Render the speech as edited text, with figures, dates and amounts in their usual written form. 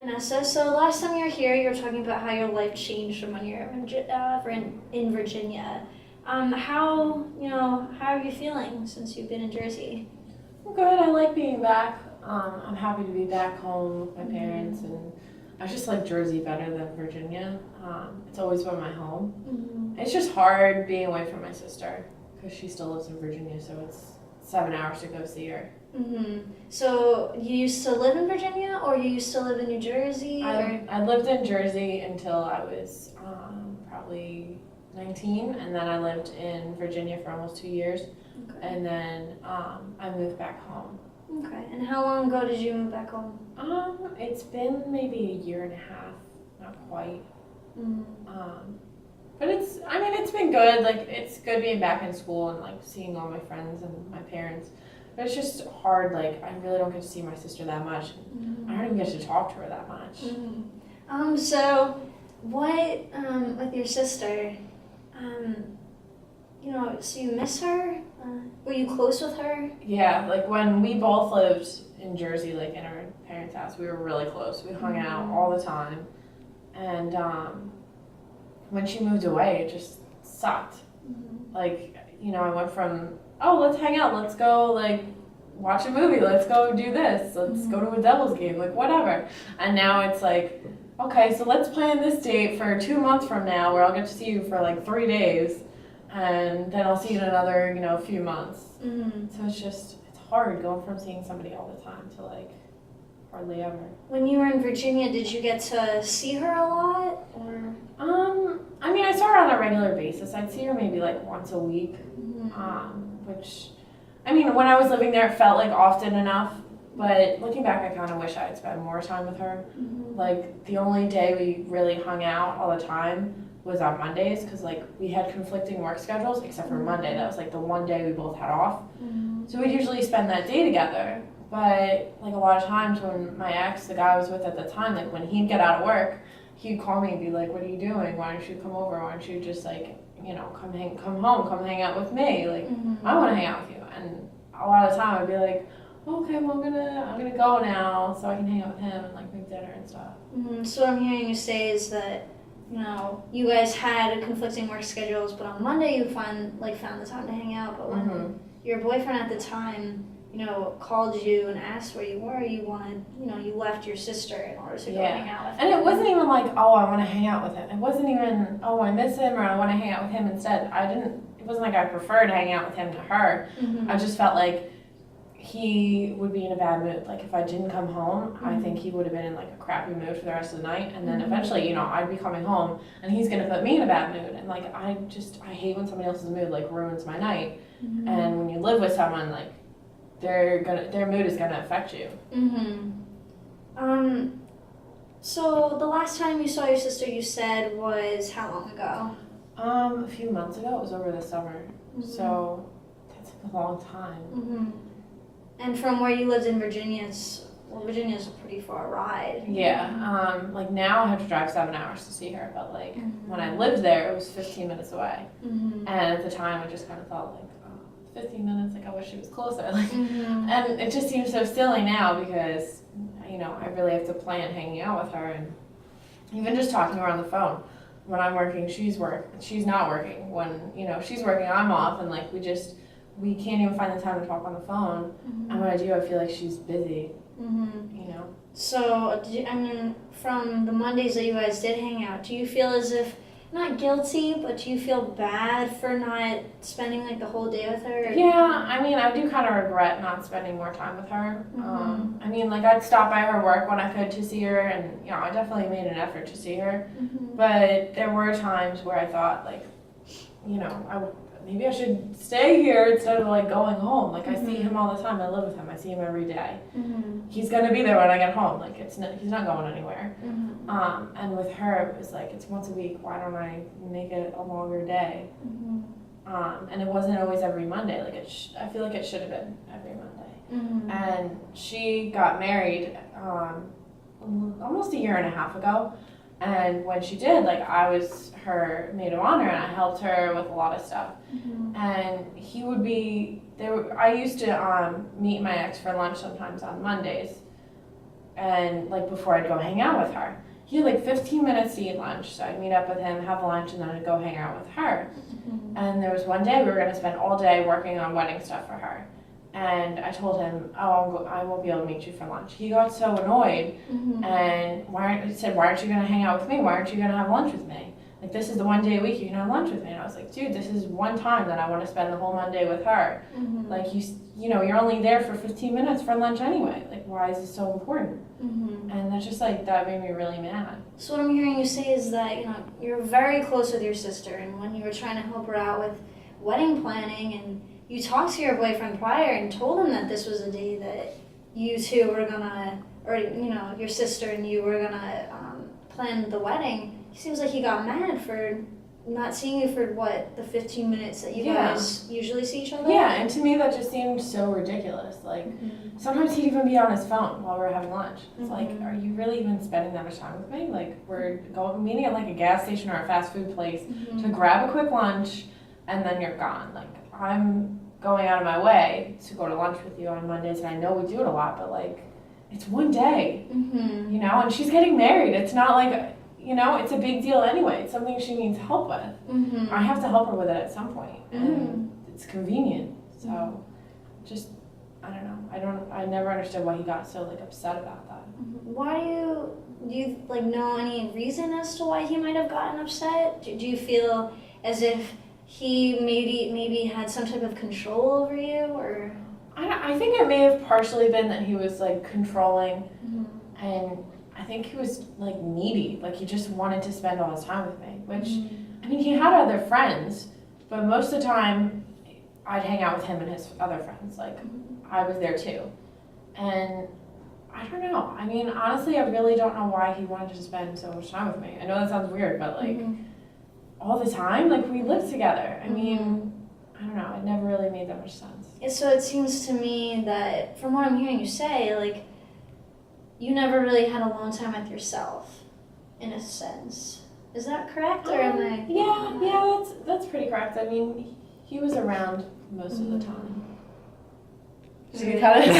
Vanessa, so last time you were here, you were talking about how your life changed from when you were in Virginia. How are you feeling since you've been in Jersey? I'm good. I like being back. I'm happy to be back home with my parents, and I just like Jersey better than Virginia. It's always been my home. It's just hard being away from my sister because she still lives in Virginia, so it's 7 hours to go see her. So you used to live in Virginia, or you used to live in New Jersey? I lived in Jersey until I was probably 19, and then I lived in Virginia for almost 2 years, and then I moved back home. Okay, and how long ago did you move back home? It's been maybe a year and a half, not quite. But it's been good. Like, it's good being back in school and like seeing all my friends and my parents. But it's just hard. Like, I really don't get to see my sister that much. I don't even get to talk to her that much. So what with your sister? So you miss her? Were you close with her? Yeah, like when we both lived in Jersey, like in our parents' house, we were really close. We hung out all the time, and when she moved away, it just sucked. Like, I went from, oh, let's hang out, let's go, like, watch a movie, let's go do this, let's go to a Devils game, like, whatever. And now it's like, okay, so let's plan this date for 2 months from now where I'll get to see you for, like, 3 days, and then I'll see you in another, few months. So it's hard going from seeing somebody all the time to, like, hardly ever. When you were in Virginia, did you get to see her a lot, or? I saw her on a regular basis. I'd see her maybe like once a week, which, when I was living there, it felt like often enough. But looking back, I kind of wish I had spent more time with her. Like, the only day we really hung out all the time was on Mondays, because like we had conflicting work schedules, except for Monday. That was like the one day we both had off. So we'd usually spend that day together. But like a lot of times when my ex, the guy I was with at the time, like when he'd get out of work, he'd call me and be like, what are you doing? Why don't you come over? Why don't you just like, come home, come hang out with me. Like, I want to hang out with you. And a lot of the time I'd be like, okay, well, I'm gonna go now so I can hang out with him and like make dinner and stuff. So what I'm hearing you say is that, you guys had conflicting work schedules, but on Monday you found the time to hang out. But when your boyfriend at the time, called you and asked where you were, you left your sister in order to go hang out with him. And it wasn't even like, oh, I want to hang out with him. It wasn't even, oh, I miss him or I want to hang out with him instead. It wasn't like I preferred hanging out with him to her. I just felt like he would be in a bad mood. Like, if I didn't come home, I think he would have been in like a crappy mood for the rest of the night. And then eventually, I'd be coming home and he's going to put me in a bad mood. And like, I hate when somebody else's mood like ruins my night. And when you live with someone, like, their mood is gonna affect you. So the last time you saw your sister, you said, was how long ago? A few months ago. It was over the summer. So that's a long time. And from where you lived in Virginia, Virginia's a pretty far ride. Yeah. Like, now I have to drive 7 hours to see her, but like when I lived there, it was 15 minutes away. And at the time, I just kind of thought like, 15 minutes, like, I wish it was closer. Like, and it just seems so silly now because, I really have to plan hanging out with her, and even just talking to her on the phone. When I'm working, she's not working. When, she's working, I'm off, and like, we can't even find the time to talk on the phone. And when I do, I feel like she's busy, So, from the Mondays that you guys did hang out, do you feel as if, not guilty, but do you feel bad for not spending like the whole day with her? Yeah, I do kind of regret not spending more time with her. Like, I'd stop by her work when I could to see her, and I definitely made an effort to see her. But there were times where I thought, like, maybe I should stay here instead of like going home. Like, I see him all the time. I live with him. I see him every day. He's gonna be there when I get home. Like, he's not going anywhere. And with her, it was like, it's once a week. Why don't I make it a longer day? And it wasn't always every Monday. Like, I feel like it should have been every Monday. And she got married almost a year and a half ago. And when she did, like, I was her maid of honor, and I helped her with a lot of stuff. And he would be there. I used to meet my ex for lunch sometimes on Mondays, and like before I'd go hang out with her. He had like 15 minutes to eat lunch, so I'd meet up with him, have lunch, and then I'd go hang out with her. And there was one day we were going to spend all day working on wedding stuff for her. And I told him, oh, I won't be able to meet you for lunch. He got so annoyed and he said, why aren't you going to hang out with me? Why aren't you going to have lunch with me? Like, this is the one day a week you can have lunch with me. And I was like, dude, this is one time that I want to spend the whole Monday with her. Like, you know, you're only there for 15 minutes for lunch anyway. Like, why is this so important? And that's just like, that made me really mad. So what I'm hearing you say is that, you know, you're very close with your sister, and when you were trying to help her out with wedding planning, and you talked to your boyfriend prior and told him that this was a day that you two were gonna, or, you know, your sister and you were gonna plan the wedding, it seems like he got mad for not seeing you for, what, the 15 minutes that you guys usually see each other? Yeah, and to me that just seemed so ridiculous. Like, sometimes he'd even be on his phone while we were having lunch. It's like, are you really even spending that much time with me? Like, we're meeting at like a gas station or a fast food place to grab a quick lunch, and then you're gone. Like, I'm going out of my way to go to lunch with you on Mondays, and I know we do it a lot, but like, it's one day, you know, and she's getting married. It's not like, you know, it's a big deal anyway. It's something she needs help with. I have to help her with it at some point, and it's convenient. So, just, I don't know. I never understood why he got so like upset about that. Why do you like know any reason as to why he might have gotten upset? Do you feel as if he maybe had some type of control over you, or? I think it may have partially been that he was like controlling, and I think he was like needy. Like, he just wanted to spend all his time with me, which, I mean, he had other friends, but most of the time I'd hang out with him and his other friends. Like, I was there too. And I don't know. I mean, honestly, I really don't know why he wanted to spend so much time with me. I know that sounds weird, but like, all the time, like, we lived together. I mean, I don't know. It never really made that much sense. Yeah, so it seems to me that, from what I'm hearing you say, like, you never really had alone time with yourself, in a sense. Is that correct, or am I? Yeah, that's pretty correct. I mean, he was around most of the time. So you kind of